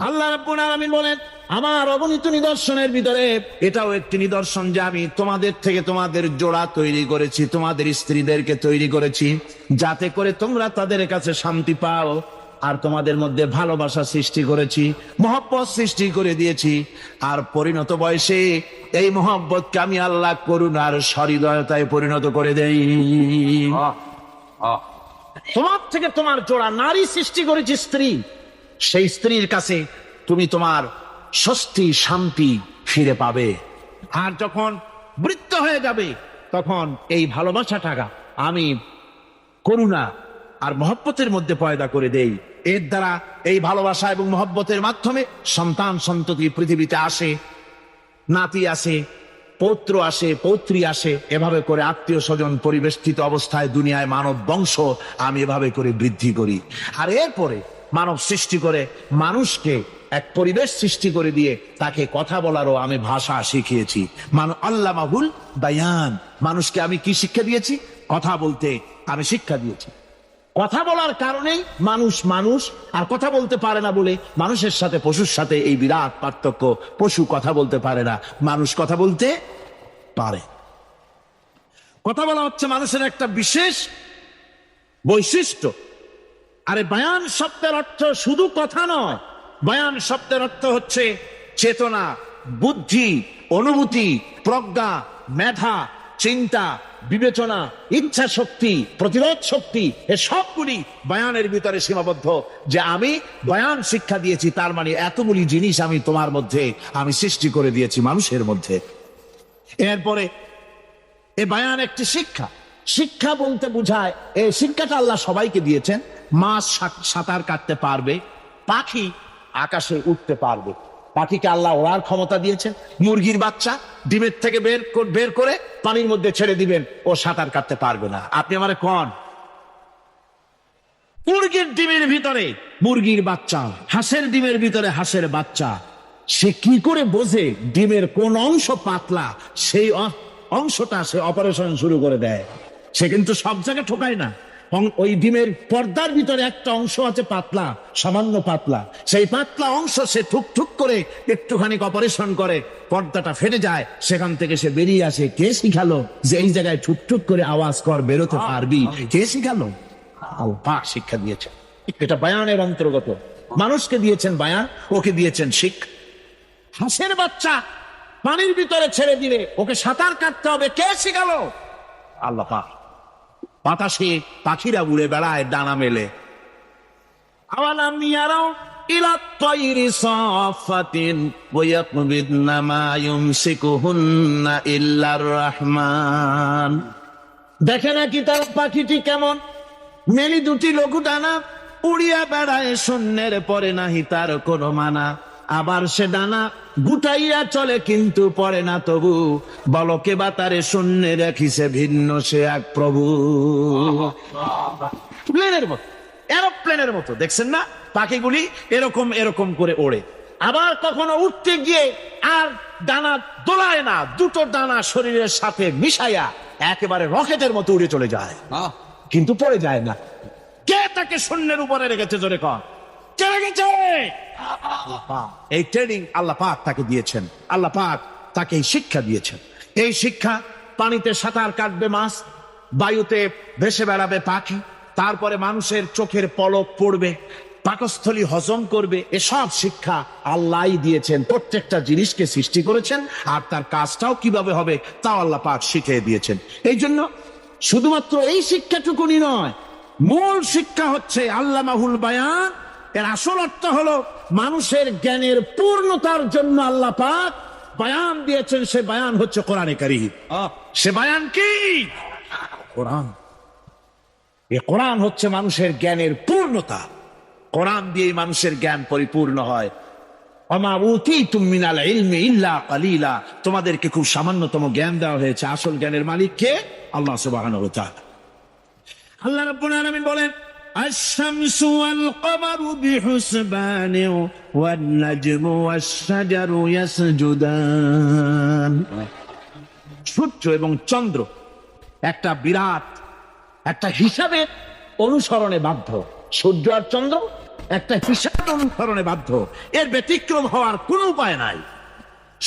আল্লাহ রাব্বুল আলামিন বলেন, আমার অগণিত নিদর্শনের ভিতরে এটাও একটি নিদর্শন যে আমি তোমাদের থেকে তোমাদের জোড়া তৈরি করেছি, তোমাদের স্ত্রীদেরকে তৈরি করেছি, যাতে করে তোমরা তাদের কাছে শান্তি পাও। আর তোমাদের মধ্যে ভালোবাসা সৃষ্টি করেছি, মহব্বত সৃষ্টি করে দিয়েছি। আর পরিণত বয়সে এই মহব্বতকে আমি আল্লাহ করুণার সহৃদয়তায় পরিণত করে দেই। তোমার থেকে তোমার জোড়া নারী সৃষ্টি করেছি, স্ত্রী। সেই স্ত্রীর কাছে তুমি তোমার স্বস্তি শান্তি ফিরে পাবে। আর যখন বৃদ্ধ হয়ে যাবে তখন এই ভালোবাসাটা আমি করুণা আর মহব্বতের মধ্যে পয়দা করে দেই। এর দ্বারা এই ভালোবাসা এবং মহব্বতের মাধ্যমে সন্তান সন্ততি পৃথিবীতে আসে, নাতি আসে, পৌত্র আসে, পৌত্রী আসে। এভাবে করে আত্মীয় স্বজন পরিবেষ্টিত অবস্থায় দুনিয়ায় মানব বংশ আমি এভাবে করে বৃদ্ধি করি। আর এরপরে মানব সৃষ্টি করে মানুষকে এক পরিবেশ সৃষ্টি করে দিয়ে তাকে কথা বলারও আমি ভাষা শিখিয়েছি। আল্লামাহুল বায়ান, মানুষকে আমি কি শিক্ষা দিয়েছি? কথা বলতে আমি শিক্ষা দিয়েছি। কথা বলার কারণেই মানুষ মানুষ, আর কথা বলতে পারে না বলে মানুষের সাথে পশুর সাথে এই বিরাট পার্থক্য। পশু কথা বলতে পারে না, মানুষ কথা বলতে পারে। কথা বলা হচ্ছে মানুষের একটা বিশেষ বৈশিষ্ট্য। আরে বায়ান শব্দের অর্থ শুধু কথা নয়, বায়ান শব্দের অর্থ হচ্ছে চেতনা, বুদ্ধি, অনুভূতি, প্রজ্ঞা, মেধা, চিন্তা, বিবেচনা, ইচ্ছা শক্তি, প্রতিরোধ শক্তি, এ সবগুলি বয়ানের ভিতরে সীমাবদ্ধ। যে আমি বয়ান শিক্ষা দিয়েছি, তার মানে এতগুলি জিনিস আমি তোমার মধ্যে আমি সৃষ্টি করে দিয়েছি মানুষের মধ্যে। এরপরে এ বয়ান একটি শিক্ষা। শিক্ষা বলতে বোঝায়, এই শিক্ষাটা আল্লাহ সবাইকে দিয়েছেন। মাছ সাঁতার কাটতে পারবে, পাখি আকাশে উঠতে পারবে, পাখিকে আল্লাহ ওড়ার ক্ষমতা দিয়েছেন। মুরগির বাচ্চা ডিমের থেকে বের করে পানির মধ্যে ছেড়ে দিবেন, ও সাঁতার কাটতে পারবে না। আপনি আমারে কোন মুরগির ডিমের ভিতরে মুরগির বাচ্চা, হাঁসের ডিমের ভিতরে হাঁসের বাচ্চা, সে কি করে বোঝে ডিমের কোন অংশ পাতলা? সেই অংশটা সে অপারেশন শুরু করে দেয়। সে কিন্তু সব জায়গায় ঠোকায় না। ওই ডিমের পর্দার ভিতরে একটা অংশ আছে পাতলা, সামান্য পাতলা, সেই পাতলা অংশ সে ঠুক ঠুক করে একটুখানি অপারেশন করে, পর্দাটা ফেটে যায়, সেখান থেকে সে বেরিয়ে আসে। কে শিখালো যে এই জায়গায় ঠুক ঠুক করে আওয়াজ কর, বেরোতে পারবি? কে শিখালো? আল্লাহ শিক্ষা দিয়েছেন। এটা বয়ানের অন্তর্গত। মানুষকে দিয়েছেন বয়ান, ওকে দিয়েছেন শিক্ষা। হাঁসের বাচ্চা পানির ভিতরে ছেড়ে দিলে ওকে সাঁতার কাটতে হবে, কে শিখালো? আল্লাহ পাক। বাতাসে পাখিরা উড়ে বেড়ায় ডানা মেলে। আওয়ালাম ইয়ারাও ইলা তায়রি সাফাতিন ওয়া ইয়াকবিদনা মা ইউমসিকুহুন্না ইল্লার রহমান। দেখে নাকি তার পাখিটি কেমন? মেলি দুটি লঘু ডানা, উড়িয়া বেড়ায় শূন্যের পরে নাহি তার কোনো মানা। আবার সে ডানা গুটাইয়া চলে কিন্তু পড়ে না তবু, বলকে বাতারে শূন্যে রাখিছে ভিন্ন সে এক প্রভু। প্লেনের মতো, এরোপ্লেনের মতো, দেখছেন না পাখিগুলি এরকম এরকম করে ওড়ে। আবার কখনো উঠতে গিয়ে আর ডানা দোলায় না, দুটো ডানা শরীরের সাথে মিশাইয়া একেবারে রকেটের মতো উড়ে চলে যায়, কিন্তু পড়ে যায় না। কে তাকে শূন্যের উপরে রেখেছে? জোরে কর, কে রেখেছে? এই ট্রেনিং আল্লাহ পাক তাকে দিয়েছেন। আল্লাহ পাক তাকে এই শিক্ষা দিয়েছেন। এই শিক্ষা, পানিতে সাঁতার কাটবে মাছ, বায়ুতে ভেসে বেড়াবে পাখি, তারপরে মানুষের চোখের পলক পড়বে, পাকস্থলী হজম করবে, এসব শিক্ষা আল্লাহই দিয়েছেন। প্রত্যেকটা জিনিসকে সৃষ্টি করেছেন, আর তার কাজটাও কিভাবে হবে তাও আল্লাহ পাক শিখিয়ে দিয়েছেন। এই জন্য শুধুমাত্র এই শিক্ষাটুকুনি নয়, মূল শিক্ষা হচ্ছে আল্লামাহুল বায়ান। এর আসল অর্থ হলো মানুষের জ্ঞানের পূর্ণতার জন্য আল্লাহ পাক বয়ান দিয়েছেন। সে বয়ান হচ্ছে কোরআনে কারীম। সে বয়ান কি? কোরআন। এই কোরআন হচ্ছে মানুষের জ্ঞানের পূর্ণতা। কোরআন দিয়ে মানুষের জ্ঞান পরিপূর্ণ হয়। ওমা উতীতুম মিনাল ইলমি ইল্লা কালিলা, তোমাদেরকে খুব সামান্যতম জ্ঞান দেওয়া হয়েছে। আসল জ্ঞানের মালিক কে? আল্লাহ সুবহানাহু ওয়া তাআলা। আল্লাহ রাব্বুল আলামিন বলেন, الشمس والقمر بحسبان والنجم والشجر يسجدان। সূর্য এবং চন্দ্র একটা বিরাট একটা হিসাবের অনুসরণে বাধ্য। সূর্য আর চন্দ্র একটা হিসাব অনুসরণে বাধ্য, এর ব্যতিক্রম হওয়ার কোনো উপায় নাই।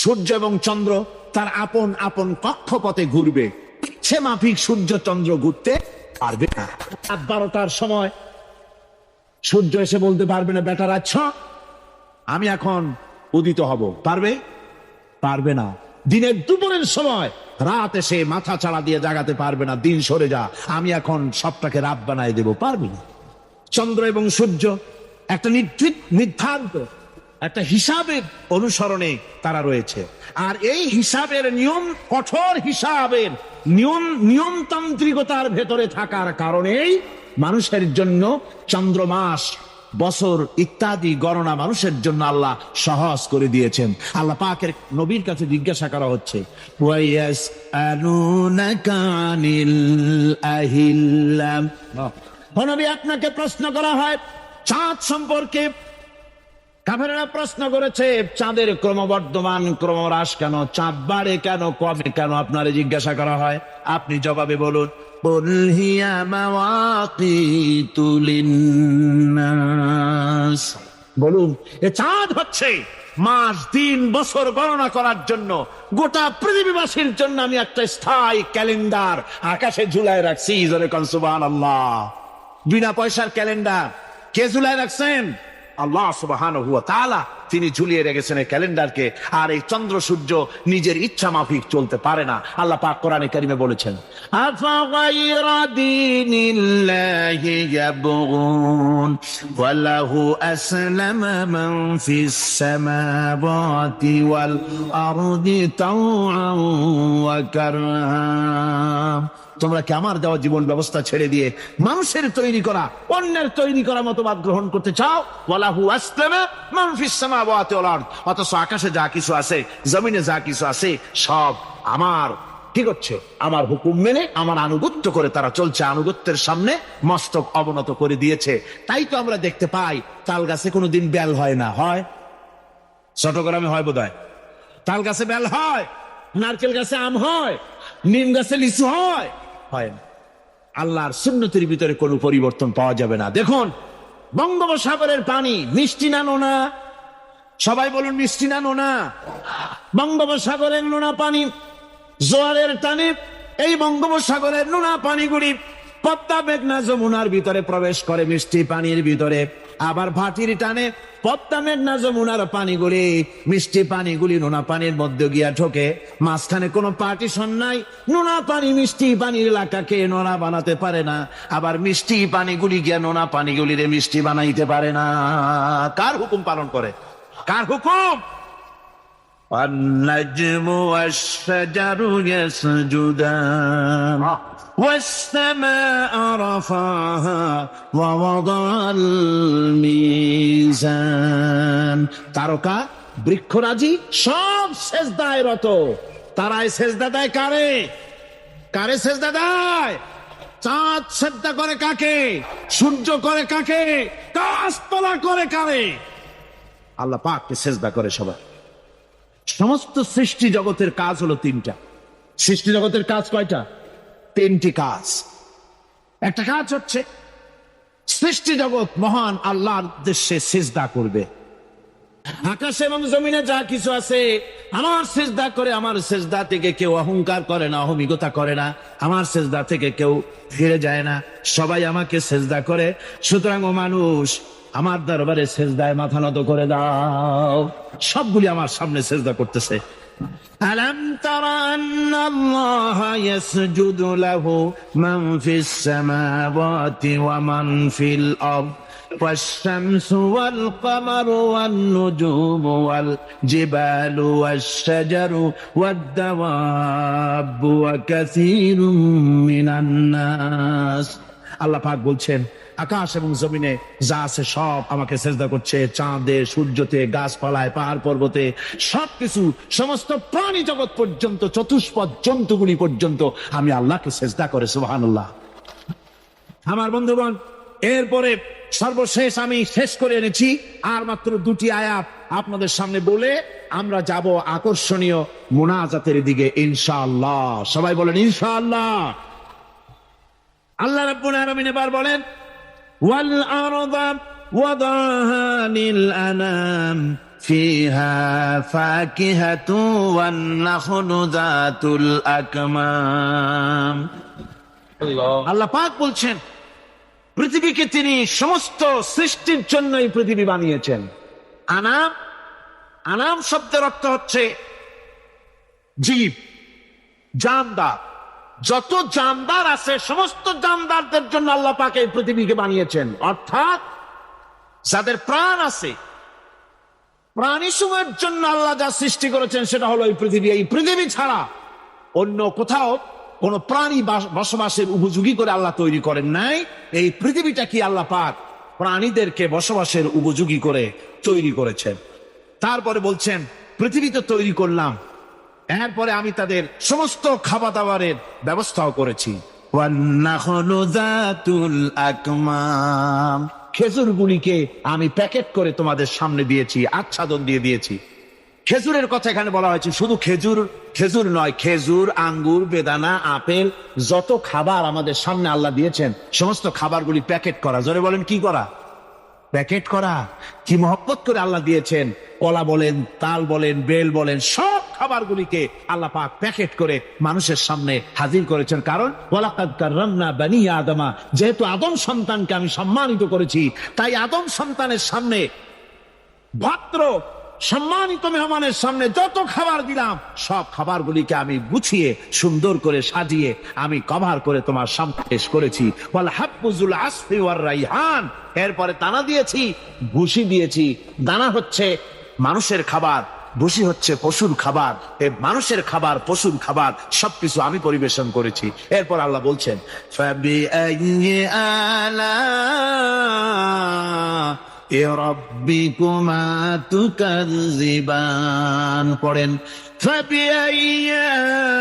সূর্য এবং চন্দ্র তার আপন আপন কক্ষপথে ঘুরবে, ইচ্ছে মাফিক সূর্য চন্দ্র ঘুরতে পারবে না। রাত 12টার সময় সূর্য এসে বলতে পারবে না, বেটা রাত আমি এখন উদিত হব, পারবে? পারবে না। দিনের দুপুরের সময় রাত এসে মাথা চাড়া দিয়ে জাগাতে পারবে না, দিন সরে যা আমি এখন সবটাকে রাত বানায় দেব, পারবে না। চন্দ্র এবং সূর্য একটা নির্ধারিত একটা হিসাবের অনুসরণে তারা রয়েছে, আর এই হিসাবের নিয়ম, কঠোর হিসাবের নিয়মতান্ত্রিকতার ভেতরে থাকার কারণেই মানুষের জন্য চন্দ্র, মাস, বছর ইত্যাদি গণনা মানুষের জন্য আল্লাহ সহজ করে দিয়েছেন। আল্লাহ পাকের নবীর কাছে জিজ্ঞাসা করা হচ্ছে, নবী আপনাকে প্রশ্ন করা হয় চাঁদ সম্পর্কে। কাফেররা প্রশ্ন করেছে চাঁদের ক্রমবর্ধমান ক্রমহ্রাস কেন, চাঁদ বাড়ে কেন, কমে কেন, আপনারে জিজ্ঞাসা করা হয়, আপনি জবাবে বলুন, কুল হিয়া মাওয়াকিতু লিন্নাস, বলুন এ চাঁদ হচ্ছে মাস, দিন, বছর গণনা করার জন্য, গোটা পৃথিবীবাসীর জন্য আমি একটা স্থায়ী ক্যালেন্ডার আকাশে ঝুলায় রাখছি। জোরে কোন সুবহানাল্লাহ। বিনা পয়সার ক্যালেন্ডার কে ঝুলায় রাখছেন? আল্লাহ সুবহানাহু ওয়া তাআলা তিনি ঝুলিয়ে রেখেছেন এই ক্যালেন্ডারকে। আর এই চন্দ্র সূর্য নিজের ইচ্ছা মাফিক চলতে পারে না। আল্লাহ পাক কোরআনে কারিমে বলেছেন, আফাগায়রা দীনিল্লাহি ইয়াবগুন ওয়া লাহু আসলামা মান ফিস সামাওয়াতি ওয়াল আরদি তাওআন ওয়া কারহা। তোমরা কি আমার দেওয়া জীবন ব্যবস্থা ছেড়ে দিয়ে মানুষের তৈরি করা, অন্যের তৈরি করা মতবাদ গ্রহণ করতে চাও? ওয়ালাহু আসলামা মান ফিস সামাওয়াতি ওয়াল আরদ, অথচ আকাশে যা কিছু আছে, জমিনে যা কিছু আছে, সব আমার কি করছে? আমার হুকুম মেনে, আমার আনুগত্য করে তারা চলছে, আনুগত্যের সামনে মস্তক অবনত করে দিয়েছে। তাই তো আমরা দেখতে পাই তাল গাছে কোনোদিন বেল হয় না, হয়? চট্টগ্রামে হয় বোধহয়। তাল গাছে বেল হয়, নারকেল গাছে আম হয়, নিম গাছে লিচু হয়, হয় না। আল্লাহর সুন্নতের ভিতরে কোনো পরিবর্তন পাওয়া যাবে না। দেখুন বঙ্গোপসাগরের পানি মিষ্টি না নোনা? সবাই বলুন মিষ্টি না নোনা? বঙ্গোপসাগরের নোনা পানি জোয়ারের টানে এই বঙ্গোপসাগরের নোনা পানিগুলি পদ্মা, মেঘনা, যমুনার ভিতরে প্রবেশ করে মিষ্টি পানির ভিতরে। আবার ভাটির টানে পদ্মা, মেঘনা, যমুনার পানিগুলি, মিষ্টি পানিগুলি নোনা পানির মধ্যে গিয়া ঢোকে। মাঝখানে কোনো পার্টিশন নাই। নোনা পানি মিষ্টি পানির এলাকাকে নোনা বানাতে পারে না, আবার মিষ্টি পানিগুলি গিয়া নোনা পানিগুলিরে মিষ্টি বানাইতে পারে না। কার হুকুম পালন করে? কার হুকুম? والنجم والشجر يسجدان والسماء رفعها ووضع الميزان। তারকা, বৃক্ষরাজি সব সেজদায় রত। তারাই সেজদা দেয় কারে? কারে সেজদা দেয়? চাঁদ সেজদা করে কাকে? সূর্য করে কাকে? গাছপালা করে কারে? আল্লাহ পাককে সেজদা করে সবাই। সমস্ত সৃষ্টি জগতের কাজ হলো তিনটা। সৃষ্টি জগতের কাজ কয়টা? তিনটি কাজ। একটা কাজ হচ্ছে সৃষ্টি জগৎ মহান আল্লাহর উদ্দেশ্যে সিজদা করবে। আকাশ এবং জমিনে যা কিছু আছে আমার সিজদা করে। আমার সিজদা থেকে কেউ অহংকার করে না, অহমিকতা করে না। আমার সিজদা থেকে কেউ ফিরে যায় না, সবাই আমাকে সিজদা করে। সুতরাং ও মানুষ, আমার দরবারে সেজদায় মাথা নত করে দাও। সবগুলি আমার সামনে সেজদা করতেছে। আলাম তারা আন্নাল্লাহা ইয়াসজুদু লাহু মান ফিস সামাওয়াতি ওয়া মান ফিল আরদ ওয়াশ-শামসু ওয়াল কামারু ওয়ান নুজুমু ওয়াল জিবালু ওয়াশ-শাজারু ওয়াদ-দাওয়াবু ওয়া কাসীরুম মিনান নাস। আল্লাহ পাক বলছেন, আকাশ এবং জমিনে যা আছে সব আমাকে সেজদা করছে। চাঁদে, সূর্যতে, গাছপালায়, পাহাড় পর্বতে, সবকিছু, সমস্ত প্রাণী জগৎ পর্যন্ত, চতুষ্পদ জন্তুগুলি পর্যন্ত আমি আল্লাহকে সেজদা করে। সুবহানাল্লাহ। আমার বন্ধুগণ, এরপরে সর্বশেষ আমি শেষ করে এনেছি আর মাত্র দুটি আয়াত আপনাদের সামনে বলে আমরা যাব আকর্ষণীয় মুনাজাতের দিকে ইনশাআল্লাহ। সবাই বলেন ইনশাআল্লাহ। আল্লাহ রাব্বুল আলামিন এবার বলেন, ওয়াল আরদা وضعها للأنام فيها فاكهة والنخل ذات الأكمام আল্লাহ পাক বলছেন পৃথিবীকে তিনি সমস্ত সৃষ্টির জন্য এই পৃথিবী বানিয়েছেন। আনাম, আনাম শব্দের অর্থ হচ্ছে জীব, জানদার। যত জানদার আছে সমস্ত জানদারদের জন্য আল্লাহ পাক এই পৃথিবীকে বানিয়েছেন। অর্থাৎ যাদের প্রাণ আছে, প্রাণী সময়ের জন্য আল্লাহ যা সৃষ্টি করেছেন সেটা হলো এই পৃথিবী। এই পৃথিবী ছাড়া অন্য কোথাও কোন প্রাণী বসবাসের উপযোগী করে আল্লাহ তৈরি করেন নাই। এই পৃথিবীটা কি আল্লাহ পাক প্রাণীদেরকে বসবাসের উপযোগী করে তৈরি করেছেন। তারপরে বলছেন পৃথিবী তো তৈরি করলাম, এরপরে আমি তাদের সমস্ত খাবার দাবারের ব্যবস্থাও করেছি। খেজুরগুলিকে আমি প্যাকেট করে তোমাদের সামনে দিয়েছি, আচ্ছাদন দিয়ে দিয়েছি। খেজুরের কথা এখানে বলা হয়েছে, শুধু খেজুর খেজুর নয়, খেজুর, আঙ্গুর, বেদানা, আপেল, যত খাবার আমাদের সামনে আল্লাহ দিয়েছেন সমস্ত খাবারগুলি প্যাকেট করা। জোরে বলেন কি করা? প্যাকেট করা। কি মহব্বত করে আল্লাহ দিয়েছেন। কলা বলেন, তাল বলেন, বেল বলেন, সব খাবারগুলিকে আল্লাহ পাক প্যাকেট করে মানুষের সামনে হাজির করেছেন। কারণ ওয়ালাকাদ কাররামনা বানি আদমা, যেহেতু আদম সন্তানকে আমি সম্মানিত করেছি, তাই আদম সন্তানের সামনে, ভদ্র সম্মানিত মেহমানের সামনে যত খাবার দিলাম সব খাবারগুলিকে আমি গুছিয়ে সুন্দর করে সাজিয়ে আমি কভার করে তোমার সামনে পেশ করেছি। ওয়াল হাব্বুজুল আসফি ওয়ার রাইহান, এরপরে দানা দিয়েছি, ভুসি দিয়েছি। দানা হচ্ছে মানুষের খাবার, ভুসি হচ্ছে পশুর খাবার। এই মানুষের খাবার, পশুর খাবার সবকিছু আমি পরিবেশন করেছি। এরপর আল্লাহ বলছেন ফাবিআইয়ি আলা'i রাব্বিকুমা তুকাযযিবান। পড়েন ফাবিআইয়ি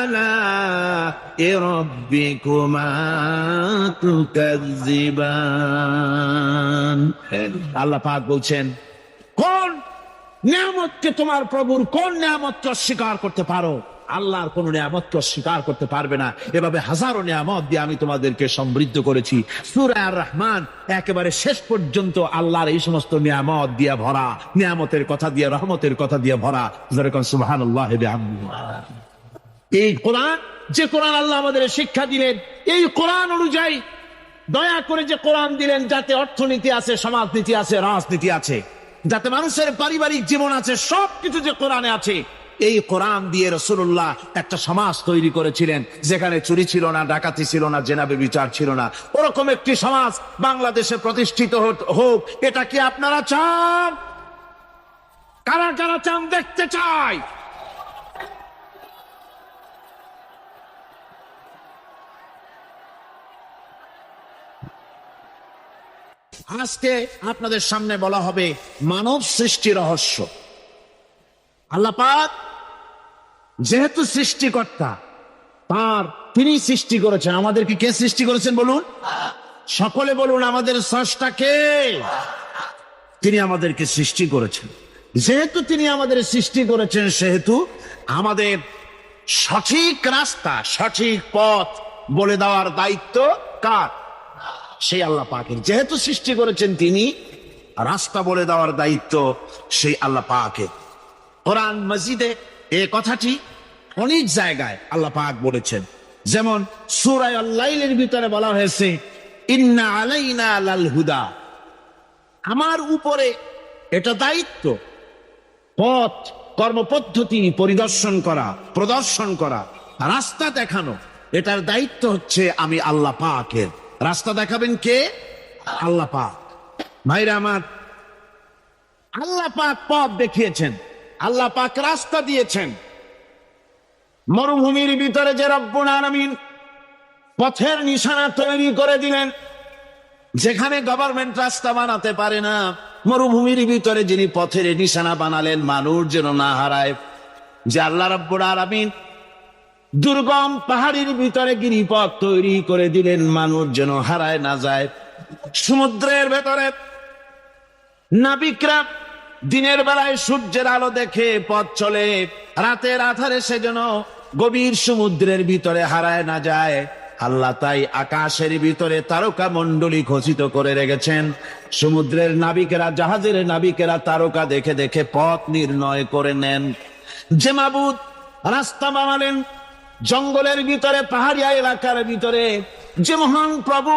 আলা'i রাব্বিকুমা তুকাযযিবান। আল্লাহ পাক বলছেন কোন নিয়ামতকে তোমার প্রভুর কোন নিয়ামতকে অস্বীকার করতে পারো? আল্লাহর কোন নিয়ামতকে অস্বীকার করতে পারবে না। এভাবে হাজারো নিয়ামত দিয়ে আমি তোমাদেরকে সমৃদ্ধ করেছি। সূরা আর রহমান একেবারে শেষ পর্যন্ত আল্লাহর এই সমস্ত নিয়ামত দিয়ে ভরা, নিয়ামতের কথা দিয়ে, রহমতের কথা দিয়ে ভরা। যেরকম সুবহানাল্লাহ ওয়া বিহামদিহি। এই কোরআন, যে কোরআন আল্লাহ আমাদের শিক্ষা দিলেন, এই কোরআন অনুযায়ী দয়া করে যে কোরআন দিলেন, যাতে অর্থনীতি আছে, সমাজনীতি আছে, রাজনীতি আছে, যাতে মানুষের পারিবারিক জীবন আছে, সবকিছু যে কোরআনে আছে। এই কোরআন দিয়ে রাসূলুল্লাহ একটা সমাজ তৈরি করেছিলেন যেখানে চুরি ছিল না, ডাকাতি ছিল না, জেনা ব্যভিচার ছিল না। ওরকম একটি সমাজ বাংলাদেশে প্রতিষ্ঠিত হোক, এটা কি আপনারা চান? কারা কারা চান? দেখতে চাই। আজকে আপনাদের সামনে বলা হবে মানব সৃষ্টি রহস্য। আল্লাহ পাক যেহেতু সৃষ্টিকর্তা, তিনি সৃষ্টি করেছেন। আমাদেরকে কে সৃষ্টি করেছেন বলুন? সকলে বলুন আমাদের স্রষ্টা কে? তিনি আমাদেরকে সৃষ্টি করেছেন। যেহেতু তিনি আমাদের সৃষ্টি করেছেন, সেহেতু আমাদের সঠিক রাস্তা, সঠিক পথ বলে দেওয়ার দায়িত্ব কার? সেই আল্লাহ পাকের। যেহেতু সৃষ্টি করেছেন তিনি, রাস্তা বলে দেওয়ার দায়িত্ব সেই আল্লাহ পাকের। কোরআন মাজিদে এই কথাটি অনেক জায়গায় আল্লাহ পাক বলেছেন। যেমন সূরা আল-লাইলের ভিতরে বলা হয়েছে ইন্না আলাইনা লাল হুদা, আমার উপরে এটা দায়িত্ব, পথ কর্মপদ্ধতি পরিদর্শন করা, প্রদর্শন করা, রাস্তা দেখানো, এটার দায়িত্ব হচ্ছে আমি আল্লাহ পাকের। রাস্তা দেখাবেন কে? আল্লাহ পাক। ভাইরা আমার, আল্লাহ পাক পথ দেখিয়েছেন, আল্লাহ পাক রাস্তা দিয়েছেন। মরুভূমির ভিতরে যে রব্বুল আলামিন পথের নিশানা তৈরি করে দিলেন, যেখানে গভর্নমেন্ট রাস্তা বানাতে পারে না, মরুভূমির ভিতরে যিনি পথের নিশানা বানালেন মানুষ যেন না হারায়, যে আল্লাহ রব্বুল আলামিন দুর্গম পাহাড়ির ভিতরে গিরিপথ তৈরি করে দিলেন মানুষ যেন হারায় না যায়। সমুদ্রের ভেতরে নাবিকরা দিনের বেলায় সূর্যের আলো দেখে পথ চলে, রাতের আধারে সে যেন গভীর সমুদ্রের ভিতরে হারায় না যায়। আল্লাহ তাই আকাশের ভিতরে তারকা মণ্ডলী খচিত করে রেখেছেন। সমুদ্রের নাবিকেরা, জাহাজের নাবিকেরা তারকা দেখে দেখে পথ নির্ণয় করে নেন। যে মাবুদ রাস্তা বানালেন জঙ্গলের ভিতরে, পাহাড়িয়া এলাকার ভিতরে, যে মহান প্রভু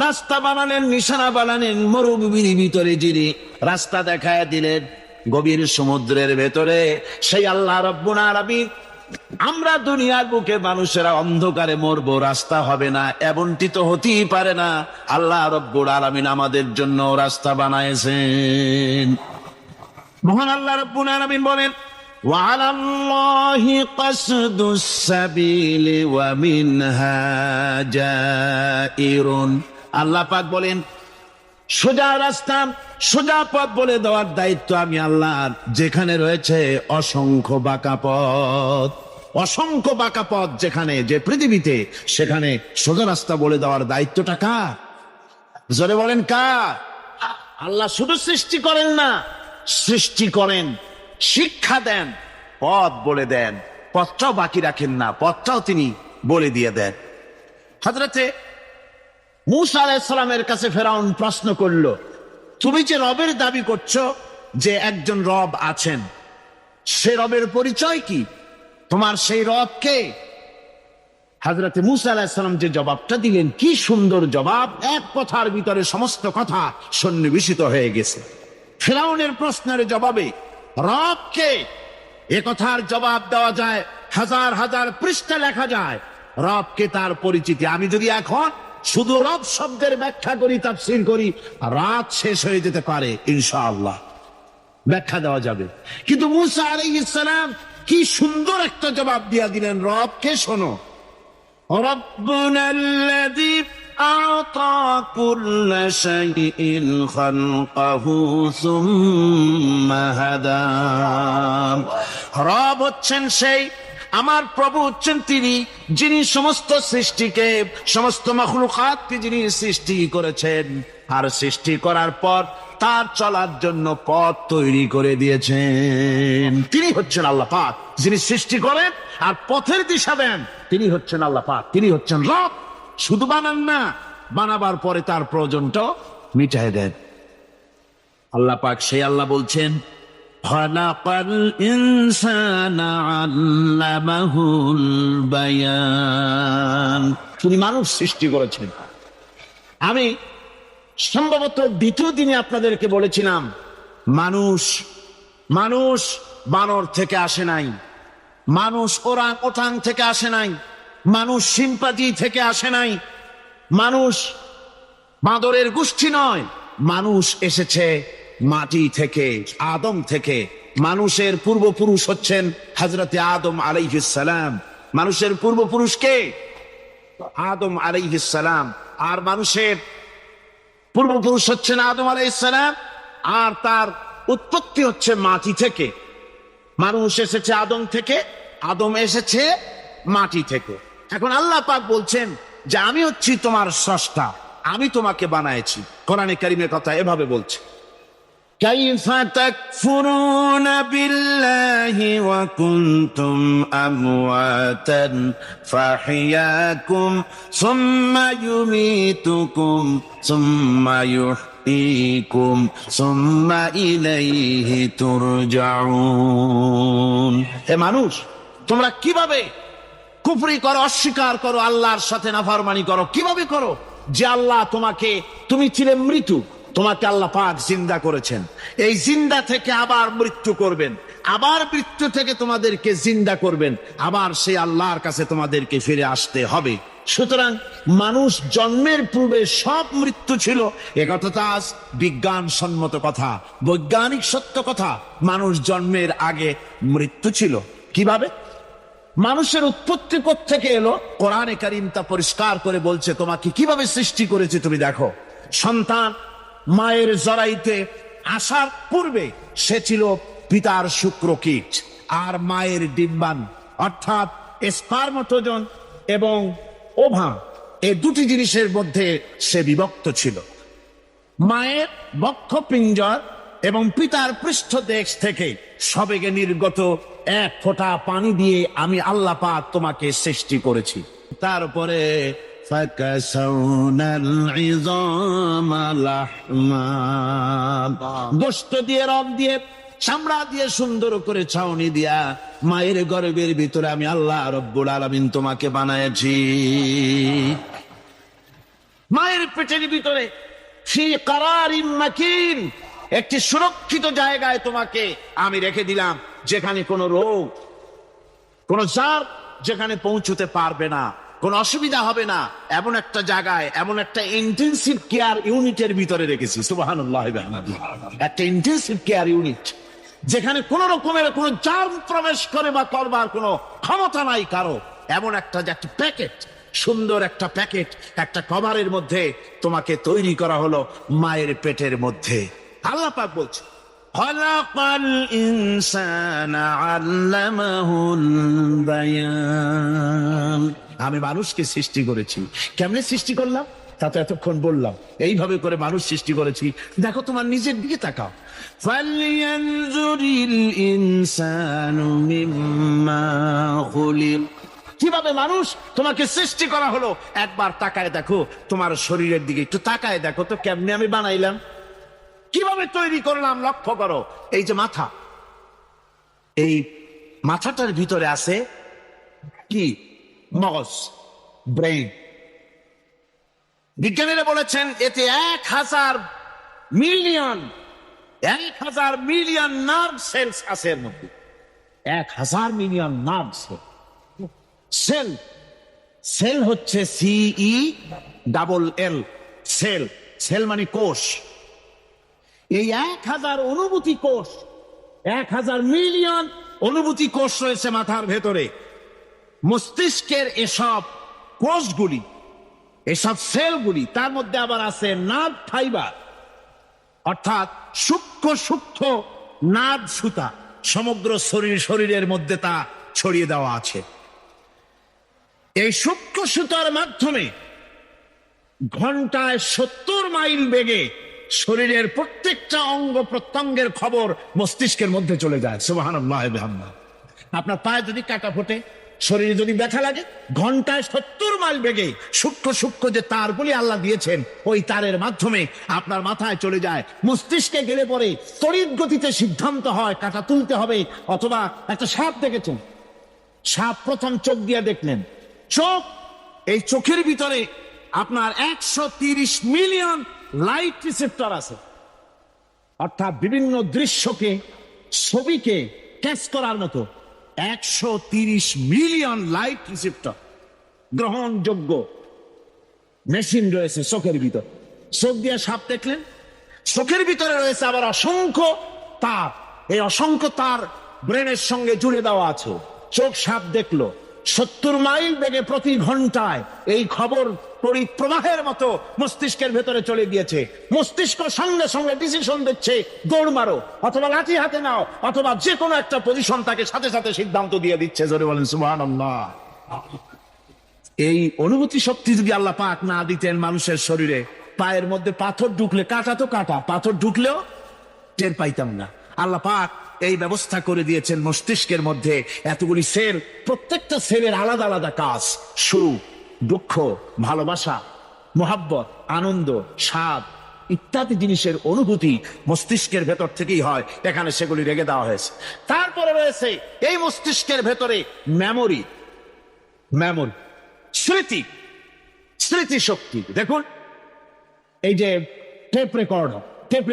রাস্তা বানালেন, নিশানা বানালেন মরুভূমির ভিতরে, যিনি রাস্তা দেখায় দিলেন গভীর সমুদ্রের ভেতরে, সেই আল্লাহ রব্বুল আলামিন। আমরা দুনিয়ার বুকে মানুষেরা অন্ধকারে মরবো, রাস্তা হবে না, এমনটি তো হতেই পারে না। আল্লাহ রব্বুল আলামিন আমাদের জন্য রাস্তা বানাইছেন। মহান আল্লাহ রব্বুল আলামিন বলেন, وعلى الله قصد السبيل ومنها جائر। আল্লাহ পাক বলেন, সোজা রাস্তা, সোজা পথ বলে দেওয়ার দায়িত্ব আমি আল্লাহর। যেখানে রয়েছে অসংখ্য বাঁকা পথ, অসংখ্য বাঁকা পথ যেখানে, যে পৃথিবীতে, সেখানে সোজা রাস্তা বলে দেওয়ার দায়িত্বটা কার? জোরে বলেন কার? আল্লাহ শুধু সৃষ্টি করেন না, সৃষ্টি করেন, শিক্ষা দেন, পথ বলে দেন, পথটাও বাকি রাখেন না, পথটাও তিনি বলে দিয়ে দেন। হযরতে মূসা আলাইহিস সালামের কাছে ফেরাউন প্রশ্ন করলো, তুমি যে রবের দাবি করছো, যে একজন রব আছেন, সে রবের পরিচয় কি? তোমার সেই রব কে? হযরতে মূসা আলাইহিস সালাম যে জবাবটা দিলেন, কি সুন্দর জবাব! এক কথার ভিতরে সমস্ত কথা সন্নিবেশিত হয়ে গেছে। ফেরাউনের প্রশ্নের জবাবে রব কে, এ কথার জবাব দেওয়া যায়, হাজার হাজার পৃষ্ঠা লেখা যায়। রবকে, তার পরিচিতি। আমি যদি এখন শুধু রব শব্দের ব্যাখ্যা করি, তাফসীর করি, রাত শেষ হয়ে যেতে পারে, ইনশাআল্লাহ ব্যাখ্যা দেওয়া যাবে। কিন্তু মূসা আলাইহিস সালাম কি সুন্দর একটা জবাব দিয়া দিলেন, রবকে শোনো। রব্বুনাল্লাযী আ'তা কুল্লা শাইইন খালকাহু সুম্মা হাদা। রব হচ্ছেন সেই, আমার প্রভু হচ্ছেন তিনি, যিনি সমস্ত সৃষ্টিকে, সমস্ত মাখলুকাতকে যিনি সৃষ্টি করেছেন, আর সৃষ্টি করার পর তার চলার জন্য পথ তৈরি করে দিয়েছেন। তিনি হচ্ছেন আল্লাহ পাক, যিনি সৃষ্টি করেন আর পথের দিশা দেন। তিনি হচ্ছেন আল্লাহ পাক, তিনি হচ্ছেন রব। শুধু বানান না, বানাবার পরে তার প্রয়োজনটাও মিটায় দেন। আল্লাহ পাক সেই আল্লাহ বলছেন, খালাকাল ইনসানা আল্লামাহুল বায়ান। তিনি মানুষ সৃষ্টি করেছেন। আমি সম্ভবত দ্বিতীয় দিনে আপনাদেরকে বলেছিলাম, মানুষ বানর থেকে আসে নাই, মানুষ ওরাং ওটাং থেকে আসে নাই, মানুষ শিম্পাঞ্জি থেকে আসে নাই, মানুষ বাঁদরের গোষ্ঠী নয়, মানুষ এসেছে মাটি থেকে, আদম থেকে। মানুষের পূর্বপুরুষ হচ্ছেন হযরতে আদম আলাইহিস সালাম। মানুষের পূর্বপুরুষ কে? আদম আলাইহিস সালাম। আর মানুষের পূর্বপুরুষ হচ্ছেন আদম আলাইহিস সালাম, আর তার উৎপত্তি হচ্ছে মাটি থেকে। মানুষ এসেছে আদম থেকে, আদম এসেছে মাটি থেকে। এখন আল্লাহ পাক বলছেন যে আমি হচ্ছি তোমার স্রষ্টা, আমি তোমাকে বানাইছি। কোরআনে কারীমের কথা এভাবে বলছে, কাইফা তাকফুরুনা বিল্লাহি ওয়া কুনতুম আমওয়াতান ফাহিয়াকুম সুম্মা ইউমীতুকুম সুম্মা ইউহয়ীকুম সুম্মা ইলাইহি তুরজাউন। হে মানুষ, তোমরা কিভাবে কুফরি করো, অস্বীকার করো, আল্লাহর সাথে নাফরমানি করো? কিভাবে করো? যে আল্লাহ তোমাকে, তুমি ছিলে মৃত্যু, তোমাকে আল্লাহ পাক জিন্দা করেছেন, এই জিন্দা থেকে আবার মৃত্যু করবেন, আবার মৃত্যু থেকে তোমাদেরকে জিন্দা করবেন, আবার সেই আল্লাহর কাছে তোমাদেরকে ফিরে আসতে হবে। সুতরাং মানুষ জন্মের পূর্বে সব মৃত্যু ছিল, একথা তো আজ বিজ্ঞান সম্মত কথা, বৈজ্ঞানিক সত্য কথা। মানুষ জন্মের আগে মৃত্যু ছিল। কিভাবে? মানুষের উৎপত্তি কোত্থেকে এলো? কোরআনে কারীম তা পরিষ্কার করে বলছে, তোমাকে কিভাবে সৃষ্টি করেছে তুমি দেখো। সন্তান মায়ের জরাইতে আসার পূর্বে সে ছিল পিতার শুক্রকীট আর মায়ের ডিম্বাণু, অর্থাৎ স্পার্মটোজন এবং ওভাম, এই দুটি জিনিসের মধ্যে সে বিভক্ত ছিল। মায়ের বক্ষপিঞ্জর এবং পিতার পৃষ্ঠদেশ থেকে সবেগে নির্গত এক ফোঁটা পানি দিয়ে আমি আল্লাহ পাক তোমাকে সৃষ্টি করেছি। তারপরে ফাকাসাউনা আল-ইযামা লাহমা, গোশত দিয়ে, রগ দিয়ে, চামড়া দিয়ে সুন্দর করে ছাউনি দিয়া মায়ের গর্ভের ভিতরে আমি আল্লাহ রব্বুল আলামিন তোমাকে বানায়েছি। মায়ের পেটের ভিতরে ফি কারারিন মাকিন, একটি সুরক্ষিত জায়গায় তোমাকে আমি রেখে দিলাম, যেখানে কোনো রোগ, কোন জার যেখানে পৌঁছতে পারবে না, কোন অসুবিধা হবে না, এমন একটা জায়গায়, এমন একটা ইন্টেনসিভ কেয়ার ইউনিটের ভিতরে রেখেছি। সুবহানাল্লাহ, একটা ইন্টেনসিভ কেয়ার ইউনিট, যেখানে কোন রকমের কোন জার্ম প্রবেশ করে বা করবার কোনো ক্ষমতা নাই কারো, এমন একটা প্যাকেট, সুন্দর একটা প্যাকেট, একটা কভারের মধ্যে তোমাকে তৈরি করা হলো মায়ের পেটের মধ্যে। আল্লাহ পাক বলছে, খলাকাল ইনসানা আল্লামাহুল বায়ান, আমি মানুষকে সৃষ্টি করেছি। কেমনে সৃষ্টি করলাম তা তো এতক্ষণ বললাম। এইভাবে করে মানুষ সৃষ্টি করেছি। দেখো তোমার নিজের দিকে তাকাও। ফালইয়ানজুরিল ইনসানু মিম্মা খুলিক, কিভাবে মানুষ তোমাকে সৃষ্টি করা হলো একবার তাকায় দেখো, তোমার শরীরের দিকে একটু তাকায় দেখো তো, কেমনে আমি বানাইলাম, কিভাবে তৈরি করলাম, লক্ষ্য করো। এই যে মাথা, এই মাথাটার ভিতরে আছে কি? মগজ, ব্রেইন। বিজ্ঞানীরা বলেছেন এতে 1000 মিলিয়ন নার্ভ সেলস আছে এর মধ্যে। 1000 মিলিয়ন নার্ভ সেল। সেল হচ্ছে CELL, সেল। সেল মানে কোষ। এই 1000 অনুভূতি কোষ, 1000 মিলিয়ন অনুভূতি কোষ রয়েছে মাথার ভেতরে। মস্তিষ্কের এসব কোষগুলি, এসব সেলগুলি, তার মধ্যে আবার আছে নার্ভ ফাইবার, অর্থাৎ সূক্ষ্ম নার্ভ সুতা, সমগ্র শরীরের মধ্যে তা ছড়িয়ে দেওয়া আছে। এই সূক্ষ্ম সুতার মাধ্যমে ঘন্টায় 70 মাইল বেগে শরীরের প্রত্যেকটা অঙ্গ প্রত্যঙ্গের খবর মস্তিষ্কের মধ্যে চলে যায়। সুবহানাল্লাহ বিহামদিহি। আপনার পায়ে যদি কাটা ফোটে, শরীরে যদি ব্যথা লাগে, ঘন্টায় 70 মাইল বেগে সূক্ষ্ম যে তারগুলি আল্লাহ দিয়েছেন, ওই তারের মাধ্যমে আপনার মাথায় চলে যায়। মস্তিষ্কে গেলে পরে তড়িৎ গতিতে সিদ্ধান্ত হয় কাটা তুলতে হবে, অথবা একটা সাপ দেখেছেন, সাপ প্রথম চোখ দিয়ে দেখলেন, চোখ, এই চোখের ভিতরে আপনার 130 মিলিয়ন লাইট রিসেপ্টর আছে, অর্থাৎ বিভিন্ন দৃশ্যকে, ছবিকে ক্যাচ করার মতো 130 মিলিয়ন লাইট রিসেপ্টর গ্রহণযোগ্য মেশিন রয়েছে চোখের ভিতর। চোখ দিয়ে সাপ দেখলেন, চোখের ভিতরে রয়েছে আবার অসংখ্য তার। এই অসংখ্য তার ব্রেনের সঙ্গে জুড়ে দেওয়া আছে। চোখ সাপ দেখলো, 70 মাইল বেগে প্রতি ঘন্টায় এই খবর তড়িৎ প্রবাহের মতো মস্তিষ্কের ভেতরে চলে গিয়েছে। মস্তিষ্ক সঙ্গে সঙ্গে ডিসিশন দিচ্ছে, দৌড় মারো, অথবা লাঠি হাতে নাও, অথবা যে কোনো একটা পজিশন তাকে সাথে সাথে সিদ্ধান্ত দিয়ে দিচ্ছে। জোরে বলেন সুবহানাল্লাহ। এই অনুভূতি শক্তি যদি আল্লাহ পাক না দিতেন মানুষের শরীরে, পায়ের মধ্যে পাথর ঢুকলে, কাটা তো কাটা, পাথর ঢুকলেও টের পাইতাম না। আল্লাহ পাক এই ব্যবস্থা করে দিয়েছেন মস্তিষ্কের মধ্যে এতগুলি সেল, প্রত্যেকটা সেলের আলাদা আলাদা কাজ। সুখ, দুঃখ, ভালোবাসা, মোহাব্বত, আনন্দ, স্বাদ ইত্যাদি জিনিসের অনুভূতি মস্তিষ্কের ভেতর থেকেই হয়। এখানে সেগুলি রেখে দেওয়া হয়েছে। তারপরে রয়েছে এই মস্তিষ্কের ভেতরে মেমোরি, স্মৃতি শক্তি। দেখুন, এই যে টেপ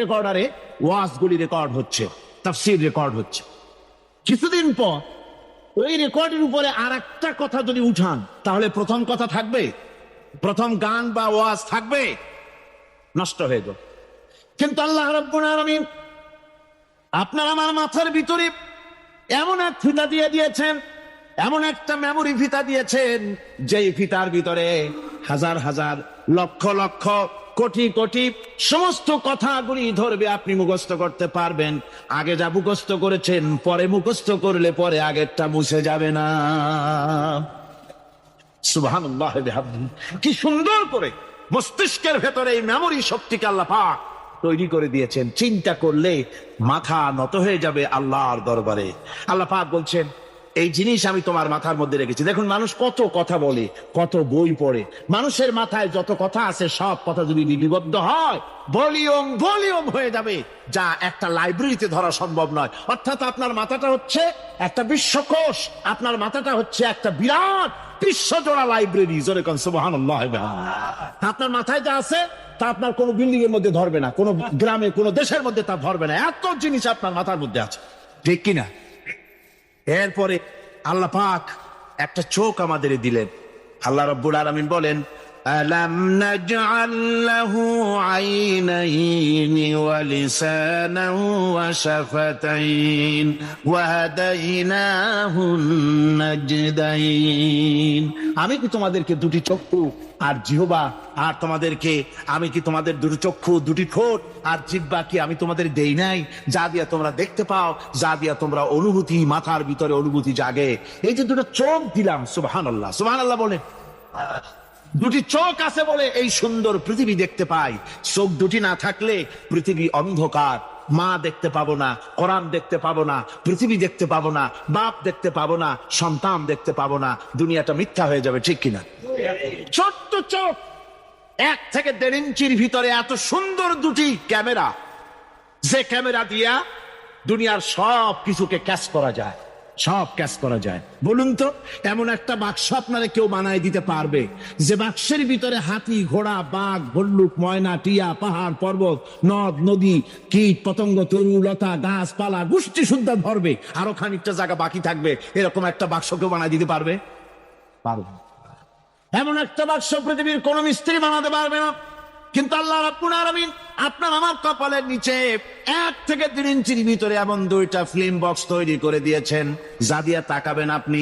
রেকর্ডারে ওয়াজগুলি রেকর্ড হচ্ছে, তাফসীর রেকর্ড হচ্ছে। কিছুদিন পর ওই রেকর্ডের উপরে আর একটা কথা যদি উঠান, তাহলে প্রথম কথা থাকবে, প্রথম গান বা ওয়াজ থাকবে, নষ্ট হয়ে যাবে। কিন্তু আল্লাহ রাব্বুল আলামিন আপনার আমার মাথার ভিতরে এমন এক ফিতা দিয়ে দিয়েছেন, এমন একটা মেমোরি ফিতা দিয়েছেন, যেই ফিতার ভিতরে হাজার হাজার, লক্ষ লক্ষ, কোটি কোটি সমস্ত কথাগুলি ধরবে, আপনি মুখস্থ করতে পারবেন। আগে যা মুখস্থ করেছেন, পরে মুখস্থ করলে পরে আগেরটা মুছে যাবে না। সুবহানাল্লাহ বিহামদিহি। কি সুন্দর করে মস্তিষ্কের ভেতরে এই মেমোরি শক্তিকে আল্লাহ পাক তৈরি করে দিয়েছেন। চিন্তা করলে মাথা নত হয়ে যাবে আল্লাহর দরবারে। আল্লাহ পাক বলছেন, এই জিনিস আমি তোমার মাথার মধ্যে রেখেছি। দেখুন মানুষ কত কথা বলে, কত বই পড়ে, মানুষের মাথায় যত কথা আছে সব কথা যদি লিপিবদ্ধ হয় ভলিউম ভলিউম হয়ে যাবে, যা একটা লাইব্রেরিতে ধরা সম্ভব নয়। অর্থাৎ আপনার মাথাটা হচ্ছে একটা বিশ্বকোষ, আপনার মাথাটা হচ্ছে একটা বিরাট বিশ্বজোড়া লাইব্রেরি। জোরে কোন সুবহানাল্লাহ। আপনার মাথায় যা আছে তা আপনার কোনো বিল্ডিং এর মধ্যে ধরবে না, কোনো গ্রামে কোনো দেশের মধ্যে তা ধরবে না, এত জিনিস আপনার মাথার মধ্যে আছে, ঠিক কিনা? এরপরে আল্লাহ পাক একটা চোখ আমাদের দিলেন। আল্লাহ রাব্বুল আলামিন বলেন, আলাম নাজআল লাহু আইনাইনি ওয়া লিসানান ওয়া শাফাতাইন ওয়া হাদাইনাহুন নাজদাইন। আমি কি তোমাদেরকে দুটি চক্ষু আর জিহ্বা, আর তোমাদেরকে আমি কি তোমাদের দুটি চক্ষু, দুটি ঠোঁট আর জিহ্বা কি আমি তোমাদের দেই নাই, যা দিয়া তোমরা দেখতে পাও, যা দিয়া তোমরা অনুভূতি, মাথার ভিতরে অনুভূতি জাগে? এই যে দুটো চোখ দিলাম, সুবহানাল্লাহ সুবহানাল্লাহ বলে, দুটি চোখ আছে বলে এই সুন্দর পৃথিবী দেখতে পাই। চোখ দুটি না থাকলে পৃথিবী অন্ধকার, মা দেখতে পাবো না, কোরআন দেখতে পাবো না, পৃথিবী দেখতে পাবো না, বাপ দেখতে পাবো না, সন্তান দেখতে পাবো না, দুনিয়াটা মিথ্যা হয়ে যাবে, ঠিক কিনা? ছোট্ট চোখ, 1 থেকে 1.5 ইঞ্চির ভিতরে এত সুন্দর দুটি ক্যামেরা, যে ক্যামেরা দিয়া দুনিয়ার সব কিছুকে ক্যাচ করা যায়, সব ক্যাচ করা যায়। বলুন তো, এমন একটা বাক্স আপনারা কেউ বানায় দিতে পারবে যে বাক্সের ভিতরে হাতি, ঘোড়া, বাঘ, ভল্লুক, ময়না, টিয়া, পাহাড়, পর্বত, নদ নদী, কীট পতঙ্গ, তরু লতা, গাছপালা, গোষ্ঠী সুদ্ধা ধরবে, আরো খানিকটা জায়গা বাকি থাকবে, এরকম একটা বাক্স কেউ বানায় দিতে পারবে? পারবে। এমন একটা বাক্স পৃথিবীর কোন মিস্ত্রি বানাতে পারবে না। কিন্তু আল্লাহ রাব্বুল আলামিন আপনার আমার কপালের নিচে 1 থেকে 1.5 ইঞ্চির ভিতরে এমন 2টা ফিল্ম বক্স তৈরি করে দিয়েছেন, যা দিয়া তাকাবেন আপনি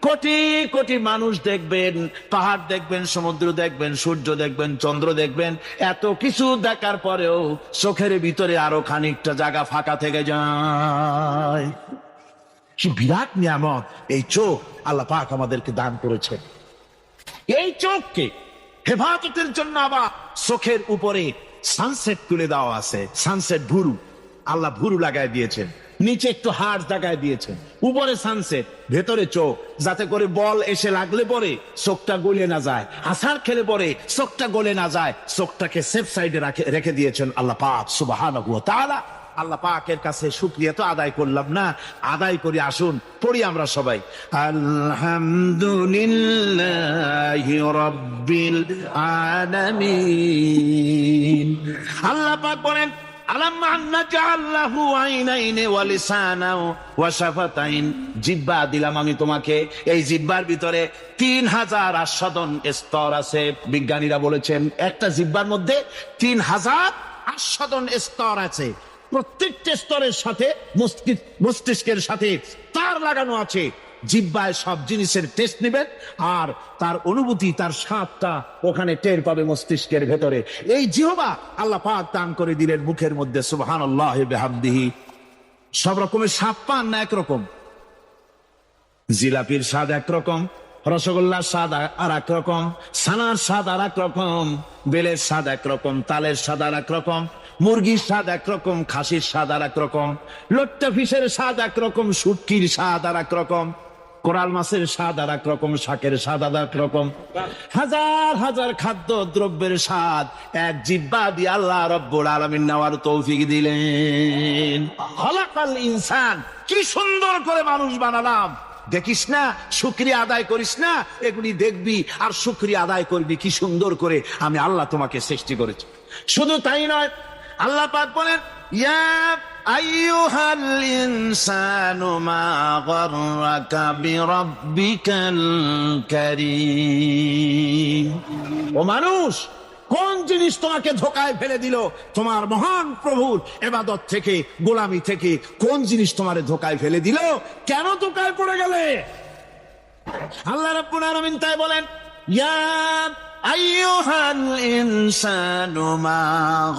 কোটি কোটি মানুষ দেখবেন, পাহাড় দেখবেন, সমুদ্র দেখবেন, সূর্য দেখবেন, চন্দ্র দেখবেন। এত কিছু দেখার পরেও চোখের ভিতরে আরো খানিকটা জায়গা ফাঁকা থেকে যায়। কি বিরাট নিয়ামত এই চোখ আল্লাহ পাক আমাদেরকে দান করেছে। এই চোখকে হেফাজতের জন্য আবার চোখের উপরে সানসেট তুলে দেওয়া আছে, সানসেট ভুরু, আল্লাহ ভুরু লাগায় দিয়েছেন, নিচে একটু হাড় লাগায় দিয়েছেন, উপরে সানসেট, ভেতরে চোখ, যাতে করে বল এসে লাগলে পরে চোখটা গলে না যায়, আছাড় খেলে পরে চোখটা গলে না যায়, চোখটাকে সেফ সাইডে রেখে দিয়েছেন আল্লাহ পাক সুবহানাহু ওয়া তাআলা। আল্লাহ পাকের কাছে শুকরিয়া তো আদায় করলাম না, আদায় করি। আসুন পড়ি আমরা সবাই, আলহামদুলিল্লাহি রাব্বিল আলামিন। আল্লাহ পাক বলেন, আলাম নাজআল লাহু আইনাইনি ওয়া লিসানান ওয়া শাফাতাইন। জিহ্বা দিলাম আমি তোমাকে, এই জিহ্বার ভিতরে 3000 আস্বাদন স্তর আছে। বিজ্ঞানীরা বলেছেন একটা জিহ্বার মধ্যে 3000 আস্বাদন স্তর আছে। প্রত্যেকটা স্তরের সাথে মস্তিষ্কের সাথে তার লাগানো আছে। জিহ্বায় সব জিনিসের টেস্ট নেবেন, আর তার অনুভূতি, তার স্বাদটা ওখানে টের পাবে মস্তিষ্কের ভেতরে। এই জিহ্বা আল্লাহ পাক দান করে দিলেন মুখের মধ্যে, সুবহানাল্লাহি বিহামদিহি। সব রকমের স্বাদ পান না একরকম, জিলাপির স্বাদ একরকম, রসগোল্লার স্বাদ আর এক রকম, ছানার স্বাদ আর এক রকম, বেলের স্বাদ একরকম, তালের স্বাদ আর এক রকম, মুরগির স্বাদ একরকম, খাসির স্বাদ আর এক রকম, লট্টা ফিশের স্বাদ একরকম, শুটকির স্বাদ আর এক রকম, কোরাল মাছের স্বাদ আর এক রকম, শাকের স্বাদ আর এক রকম। হাজার হাজার খাদ্য দ্রব্যের স্বাদ এক জিহ্বা দিয়ে আল্লাহ রাব্বুল আলামিন নেওয়ার তৌফিক দিলেন। খলাকাল ইনসান, কি সুন্দর করে মানুষ বানালাম। দেখিস না, শুকরিয়া আদায় করিস না, এগুলি দেখবি আর শুকরিয়া আদায় করবি কি সুন্দর করে আমি আল্লাহ তোমাকে সৃষ্টি করেছি। শুধু তাই নয়, আল্লাহ পাক বলেন, ইয়া আইয়ুহাল ইনসানু মা গাররাকা বিরাব্বিকাল কারীম। ও মানুষ, কোন জিনিস তোমাকে ধোকায় ফেলে দিল তোমার মহান প্রভুর ইবাদত থেকে, গোলামি থেকে? কোন জিনিস তোমারে ধোকায় ফেলে দিল? কেন ধোকায় পড়ে গেলে? আল্লাহ রাব্বুল আলামিন তাই বলেন, ইয়া আইয়ুহাল ইনসানু মা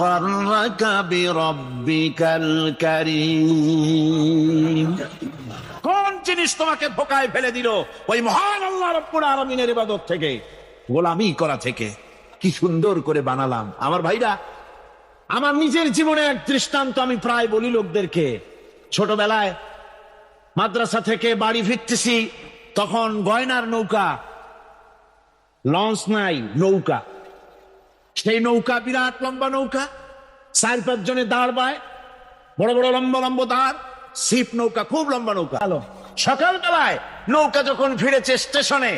গাররাকা বিরাব্বিকাল কারীম। কোন জিনিস তোমাকে ধোকায় ফেলে দিল ওই মহান আল্লাহ রাব্বুল আলামিনের ইবাদত থেকে, গোলামি করা থেকে? কি সুন্দর করে বানালাম। আমার ভাইরা, আমার নিজের জীবনে এক দৃষ্টান্ত আমি প্রায় বলি লোকদেরকে। ছোটবেলায় মাদ্রাসা থেকে বাড়ি ফিরতেছি, তখন গয়নার নৌকা, লঞ্চ নাই, নৌকা। সেই নৌকা বিরাট লম্বা নৌকা, 4-5 জনে দাঁড় বায়, বড় বড় লম্বা লম্বা দাঁড়, ছিপ নৌকা, খুব লম্বা নৌকা। সকালবেলায় নৌকা যখন ফিরেছে স্টেশনে,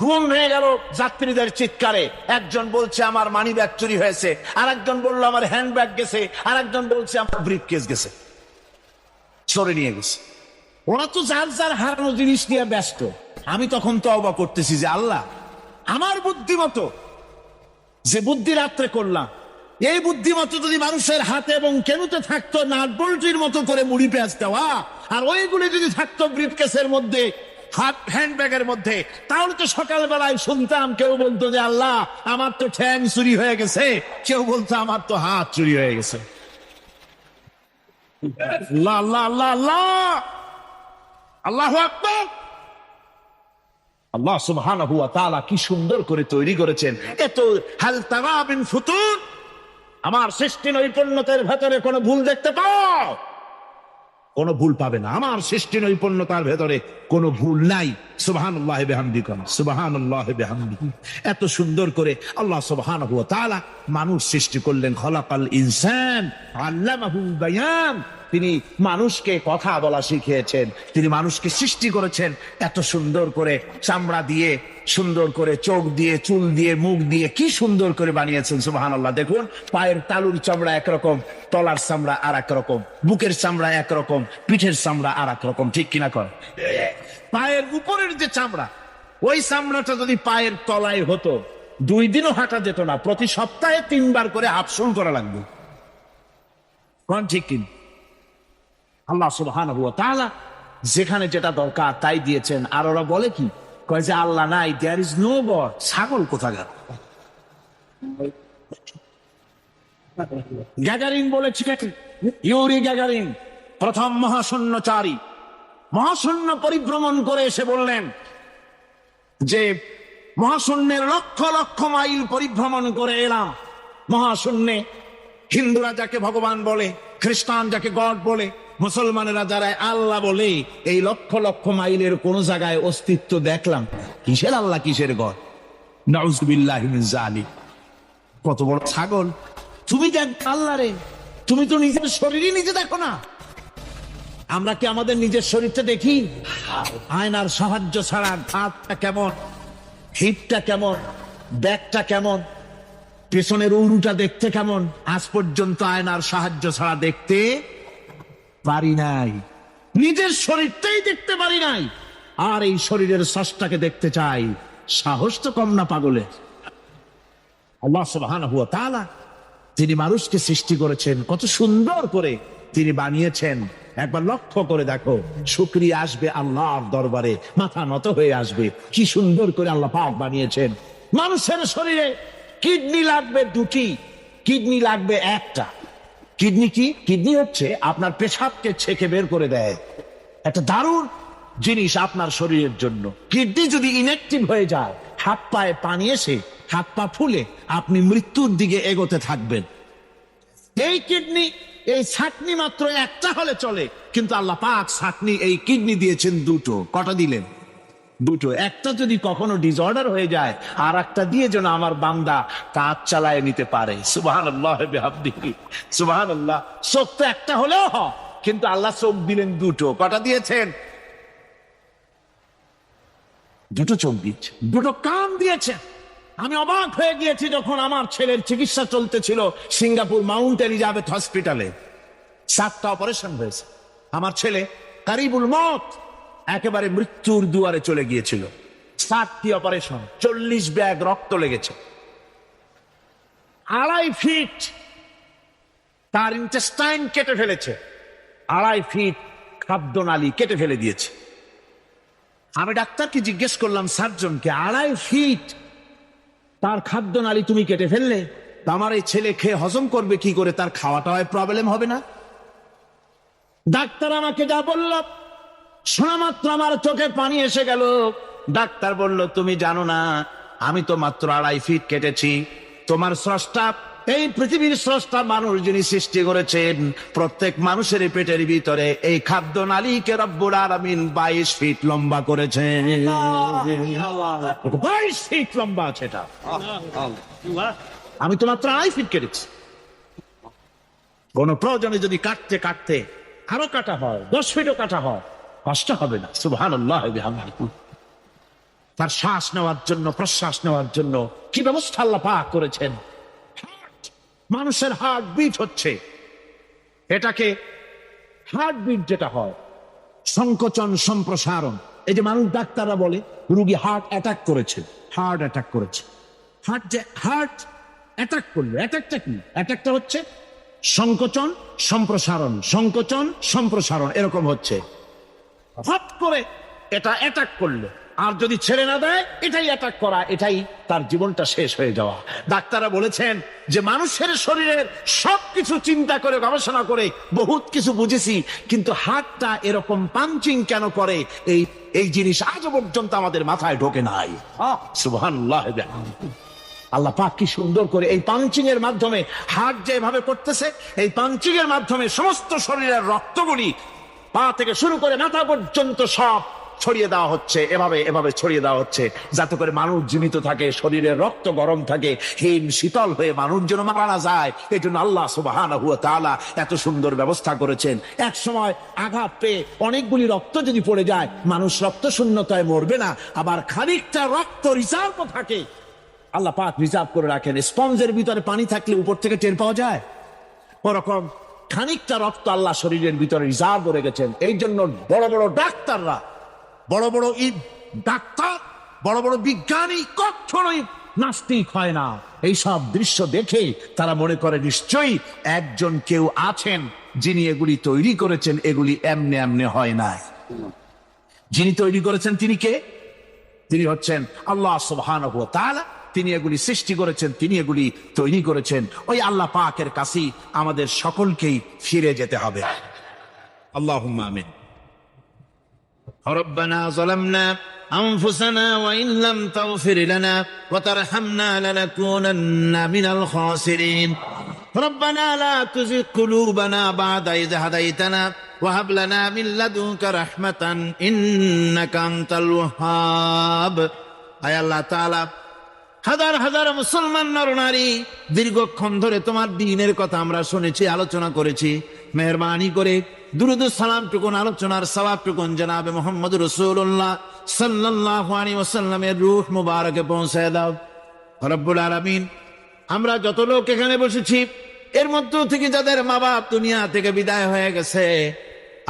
ঘুম ভেঙে গেল যাত্রীদের চিৎকারে। একজন বলছে আমার মানি ব্যাগ চুরি হয়েছে, আর একজন বললো আমার হ্যান্ড ব্যাগ গেছে, আর একজন বলছে আমার ব্রিফ কেস গেছে, চোরে নিয়ে গেছে। ওরা তো যার যার হারানো জিনিস নিয়ে ব্যস্ত। আমি তখন তওবা করতেছি যে আল্লাহ, আমার বুদ্ধিমতো যে বুদ্ধি রাত্রে করলাম, এই বুদ্ধিমতো যদি মানুষের হাতে এবং কেনুতে থাকতো নাট বল্টির মতো করে মুড়ি পেঁয়াজ দেওয়া, আর ওইগুলি যদি থাকতো ব্রিফকেসের মধ্যে, হ্যান্ড ব্যাগের মধ্যে, তাহলে তো সকালবেলায় শুনতাম কেউ বলতো যে আল্লাহ আমার তো ঠ্যাং চুরি হয়ে গেছে, কেউ বলতো আমার তো হাত চুরি হয়ে গেছে। আল্লাহ আল্লাহ আল্লাহ আল্লাহ, আল্লাহু আকবার। আল্লাহ সুবহানাহু ওয়া তাআলা কি সুন্দর করে তৈরি করেছেন। এত হাল তারা মিন ফুতুর, আমার সৃষ্টি নৈপুণ্যতার ভেতরে কোনো ভুল দেখতে পাও? কোনো ভুল পাবে না। আমার সৃষ্টি নৈপুণ্যতার ভেতরে কোনো ভুল নাই। সুবহানাল্লাহি বিহামদিহি, সুবহানাল্লাহি বিহামদিহি। এত সুন্দর করে আল্লাহ সুবহানাহু ওয়া তাআলা মানুষ সৃষ্টি করলেন। খলাকাল ইনসান আল্লামাহুল বায়ান। তিনি মানুষকে কথা বলা শিখিয়েছেন, তিনি মানুষকে সৃষ্টি করেছেন এত সুন্দর করে, চামড়া দিয়ে, সুন্দর করে চোখ দিয়ে, চুল দিয়ে, মুখ দিয়ে, কি সুন্দর করে বানিয়েছেন। সুবহানাল্লাহ। দেখুন, পায়ের তালুর চামড়া একরকম, তলার চামড়া আর এক রকম, বুকের চামড়া একরকম, পিঠের চামড়া আর এক রকম, ঠিক কিনা কর? পায়ের উপরের যে চামড়া, ওই চামড়াটা যদি পায়ের তলায় হতো, 2 দিনও হাঁটা যেত না। প্রতি সপ্তাহে 3 বার করে হাফসুল করা লাগবে। কোন ঠিক কিনা? আল্লাহ সুবহানাহু ওয়া তাআলা যেখানে যেটা দরকার তাই দিয়েছেন। আর ওরা বলে কি, কয় যে আল্লাহ নাই, দেয়ার ইজ নো গড। ছাগল কোথাকার। গ্যাগারিন বলেছি, ইউরি গ্যাগারিন প্রথম মহাশূন্যচারী, মহাশূন্য পরিভ্রমণ করে এসে বললেন যে মহাশূন্যের লক্ষ লক্ষ মাইল পরিভ্রমণ করে এলাম। মহাশূন্যে হিন্দুরা যাকে ভগবান বলে, খ্রিস্টান যাকে গড বলে, মুসলমানেরা যারা আল্লাহ বলে, এই লক্ষ লক্ষ মাইলের কোন জায়গায় অস্তিত্ব দেখলাম? কিসের আল্লাহ, কিসের গড? নাউযুবিল্লাহি মিন যালিক। কত বড় ছাগল! তুমি দেখ আল্লাহ রে, তুমি তো নিজের শরীরই নিজে দেখো না। আমরা কি আমাদের নিজের শরীরটা দেখি? আয়নার সাহায্য ছাড়া হাতটা কেমন, হিপটা কেমন, ব্যাকটা কেমন, পেছনের উরুটা দেখতে কেমন, আজ পর্যন্ত আয়নার সাহায্য ছাড়া দেখতে পারি নাই। নিজের শরীরটাই দেখতে পারি নাই, আর এই শরীরের স্রষ্টাকে দেখতে চাই। সাহস তো কম না পাগলের। আল্লাহ সুবহানাহু ওয়া তাআলা তিনি মানুষকে সৃষ্টি করেছেন, কত সুন্দর করে তিনি বানিয়েছেন। একবার লক্ষ্য করে দেখো, শুকরিয়া আসবে আল্লাহর দরবারে, মাথা নত হয়ে আসবে। কি সুন্দর করে আল্লাহ পাক বানিয়েছেন। মানুষের শরীরে কিডনি লাগবে 2টি, কিডনি লাগবে 1টা। কিডনি কি? কিডনি হচ্ছে আপনার পেশাবকে ছেঁকে বের করে দেয়, একটা দারুণ জিনিস আপনার শরীরের জন্য। কিডনি যদি ইনঅ্যাক্টিভ হয়ে যায়, হাত পায়ে পানি এসে হাত পা ফুলে আপনি মৃত্যুর দিকে এগোতে থাকবেন। এই কিডনি, এই ছাকনি মাত্র 1টা হলে চলে, কিন্তু আল্লাহ পাক ছাকনি, এই কিডনি দিয়েছেন 2টো। কটা দিলেন? 2টো। একটা যদি কখনো ডিসঅর্ডার হয়ে যায়, আর একটা দিয়ে যেন আমার বান্দা কাজ চালায় নিতে পারে। সুবহানাল্লাহ বিহামদিহি, সুবহানাল্লাহ। চোখ তো একটা হলেও হয়, কিন্তু আল্লাহ চোখ দিলেন 2টো। কটা দিয়েছেন? 2টো চোখ দিয়েছে, 2টো কান দিয়েছে। আমি অবাক হয়ে গিয়েছি যখন আমার ছেলের চিকিৎসা চলতেছিল সিঙ্গাপুর মাউন্ট এলিজাবেথ হসপিটালে। 7টা অপারেশন হয়েছে। আমার ছেলে কারিবুল মত, একেবারে মৃত্যুর দুয়ারে চলে গিয়েছিল। 7টি অপারেশন, 40 ব্যাগ রক্ত লেগেছে। 2.5 ফিট তার ইন্টেস্টাইন কেটে ফেলেছে, 2.5 ফিট খাদ্যনালী কেটে ফেলে দিয়েছে। আমি ডাক্তারকে জিজ্ঞেস করলাম, সার্জনকে, 2.5 ফিট তার খাদ্যনালী তুমি কেটে ফেললে, আমার এই ছেলে খেয়ে হজম করবে কি করে? তার খাওয়াটা হয় প্রবলেম হবে না? ডাক্তার আমাকে যা বলল, শোনা মাত্র আমার চোখে পানি এসে গেল। ডাক্তার বলল, তুমি জানো না, আমি তো মাত্র 2.5 ফিট কেটেছি। তোমার স্রষ্টা এই পৃথিবীর স্রষ্টা মানুষ যিনি সৃষ্টি করেছেন, প্রত্যেক মানুষের পেটের ভিতরে এই খাদ্য নালীকে রব্বুল আলামিন 22 ফিট লম্বা করেছেন। 22 ফিট লম্বা আছে এটা। আমি তো মাত্র 2.5 ফিট কেটেছি। কোন প্রয়োজনে যদি কাটতে কাটতে আরো কাটা হয়, 10 ফিটও কাটা হয়, কষ্ট হবে না। সুবহানাল্লাহ বিহামদিহি। তার শ্বাস নেওয়ার জন্য, প্রশ্বাস নেওয়ার জন্য কি ব্যবস্থা আল্লাহ পাক করেছেন। মানুষের হার্ট বিট হচ্ছে, এটাকে হার্ট বিট যেটা হয়, সংকোচন সম্প্রসারণ। এই যে মানুষ, ডাক্তাররা বলে রোগী হার্ট অ্যাটাক করেছে, হার্ট অ্যাটাক করেছে। হার্ট অ্যাটাক করলো, অ্যাটাকটা কি? অ্যাটাকটা হচ্ছে সংকোচন সম্প্রসারণ, সংকোচন সম্প্রসারণ, এরকম হচ্ছে। হঠাৎ করে এটা অ্যাটাক করলো, আর যদি ছেড়ে না দেয় এটাই অ্যাটাক করা, এটাই তার জীবনটা শেষ হয়ে যাওয়া। ডাক্তাররা বলেছেন যে মানুষের শরীরের সবকিছু চিন্তা করে, গবেষণা করে বহুত কিছু বুঝেছি, কিন্তু হার্টটা এরকম পাঞ্চিং কেন করে, এই জিনিস আজও পর্যন্ত আমাদের মাথায় ঢোকে নাই। সুবহানাল্লাহ। আল্লাহ পাক কি সুন্দর করে এই পাঞ্চিং এর মাধ্যমে, হার্ট যেভাবে করতেছে, এই পাঞ্চিং এর মাধ্যমে সমস্ত শরীরের রক্তগুলি পা থেকে শুরু করে মাথা পর্যন্ত সব ছড়িয়ে দেওয়া হচ্ছে, এভাবে এভাবে ছড়িয়ে দেওয়া হচ্ছে, যাতে করে মানুষ জীবিত থাকে, শরীরের রক্ত গরম থাকে, হিম শীতল হয়ে মানুষ যেন মারা না যায়। এই জন্য আল্লাহ সুবহানাহু ওয়া তাআলা এত সুন্দর ব্যবস্থা করেছেন। এক সময় আঘাত পেয়ে অনেকগুলি রক্ত যদি পড়ে যায়, মানুষ রক্ত শূন্যতায় মরবে না, আবার খানিকটা রক্ত রিজার্ভ থাকে, আল্লাহ পাক রিজার্ভ করে রাখেন। স্পঞ্জের ভিতরে পানি থাকলে উপর থেকে টের পাওয়া যায়, ওরকম খানিকটা রক্ত আল্লাহ শরীরের ভিতরে রিজার্ভ করে গেছেন। এই জন্য বড় বড় ডাক্তাররা, বড় বড় ডাক্তার, বড় বড় বিজ্ঞানী কখনোই নাস্তিক হয় না। এই সব দৃশ্য দেখে তারা মনে করে নিশ্চয়ই একজন কেউ আছেন যিনি এগুলি তৈরি করেছেন, এগুলি এমনে এমনে হয় নাই। যিনি তৈরি করেছেন তিনি কে? তিনি হচ্ছেন আল্লাহ সুবহানাহু ওয়া তাআলা। তিনি এগুলি সৃষ্টি করেছেন, তিনি এগুলি তৈরি করেছেন। ওই আল্লাহ পাকের কাছেই আমাদের সকলকেই ফিরে যেতে হবে। আল্লাহুম্মা আমিন। ربنا ظلمنا أنفسنا وإن لم تغفر لنا وترحمنا لنكونن من الخاسرين ربنا لا تزغ قلوبنا بعد إذ هديتنا وهب لنا من لدنك رحمة إنك أنت الوهاب أي الله تعالى হাজার হাজার মুসলমান নরনারী দীর্ঘক্ষণ ধরে তোমার দ্বীনের কথা আমরা শুনেছি, আলোচনা করেছি। মেহেরবানি করে দুরূদ ও সালাম টুকুন, আলোচনার সওয়াব টুকুন জনাবে মুহাম্মদ রাসূলুল্লাহ সাল্লাল্লাহু আলাইহি ওয়াসাল্লামের রূহ মুবারকে পৌঁছায় দাও রব্বুল আলামিন। আমরা যত লোক এখানে বসেছি, এর মধ্য থেকে যাদের মা বাপ দুনিয়া থেকে বিদায় হয়ে গেছে,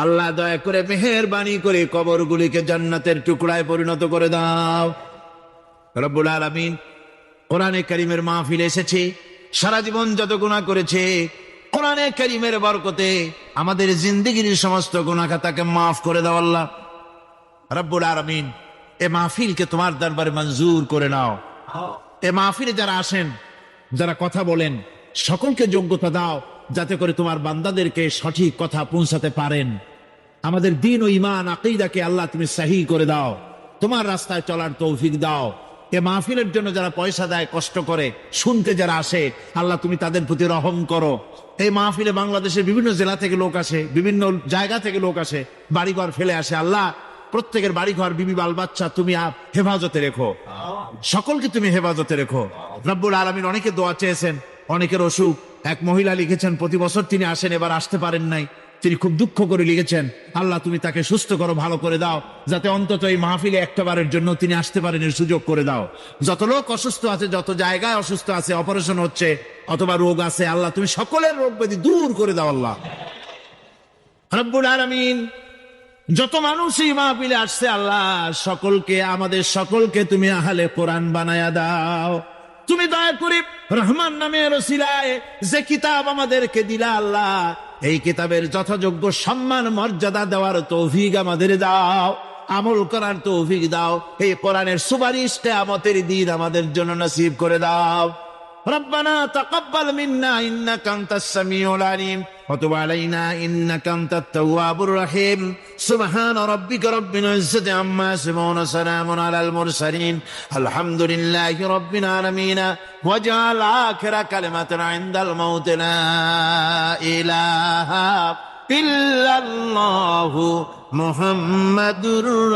আল্লাহ দয়া করে মেহেরবানি করে কবরগুলিকে জান্নাতের টুকরায় পরিণত করে দাও রব্বুল আলামিন। কোরআনে কারীমের মাহফিলে এসেছি, সারা জীবন যত গুনাহ করেছে, কোরআনে কারীমের বরকতে আমাদের জিন্দেগির সমস্ত গুনাহ খাতাকে মাফ করে দাও আল্লাহ রব্বুল আলামিন। এ মাহফিলকে তোমার দরবারে মঞ্জুর করে নাও। এ মাহফিলে যারা আসেন, যারা কথা বলেন, সকলকে যোগ্যতা দাও যাতে করে তোমার বান্দাদেরকে সঠিক কথা পৌঁছাতে পারেন। আমাদের দ্বীন ও ঈমান আকীদাকে আল্লাহ তুমি সহিহ করে দাও, তোমার রাস্তায় চলার তৌফিক দাও। এ মাহফিলের জন্য যারা পয়সা দেয়, কষ্ট করে শুনতে যারা আসে, আল্লাহ তুমি তাদের প্রতি রহম করো। এই মাহফিলে বাংলাদেশের বিভিন্ন জেলা থেকে লোক আসে, বিভিন্ন জায়গা থেকে লোক আসে, বাড়িঘর ফেলে আসে। আল্লাহ প্রত্যেকের বাড়িঘর, বিবি বাল বাচ্চা তুমি হেফাজতে রেখো, সকলকে তুমি হেফাজতে রেখো রব্বুল আলামিন। অনেকে দোয়া চেয়েছেন, অনেকের অসুখ। এক মহিলা লিখেছেন প্রতি বছর তিনি আসেন, এবার আসতে পারেন নাই, তিনি খুব দুঃখ করে লিখেছেন, আল্লাহ তুমি তাকে সুস্থ করো, ভালো করে দাও, যাতে অন্তত এই মাহফিলে একটাবারের জন্য তিনি আসতে পারেন, এর সুযোগ করে দাও। যত লোক অসুস্থ আছে, যত জায়গায় অসুস্থ আছে, অপারেশন হচ্ছে অথবা রোগ আছে, আল্লাহ তুমি সকলের রোগ ব্যাধি দূর করে দাও আল্লাহ রব্বুল আলামিন। যত মানুষ এই মাহফিলে আসছে, আল্লাহ সকলকে, আমাদের সকলকে তুমি আহলে কোরআন বানায়া দাও। তুমি দয়া করে রহমান নামের ওসিলায় যে কিতাব আমাদেরকে দিলা আল্লাহ, এই কিতাবের যথাযোগ্য সম্মান মর্যাদা দেওয়ার তৌফিক আমাদের দাও, আমল করার তৌফিক দাও। এই কোরআনের সুপারিশ কিয়ামতের দিন আমাদের জন্য নসিব করে দাও। ربنا تقبل منا إنك أنت السميع العليم وتب علينا إنك أنت التواب الرحيم سبحان ربك رب العزة عما يصفون سلام على المرسلين الحمد لله رب العالمين واجعل آخر كلمة عند الموت لا إله إلا الله محمد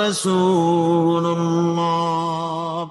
رسول الله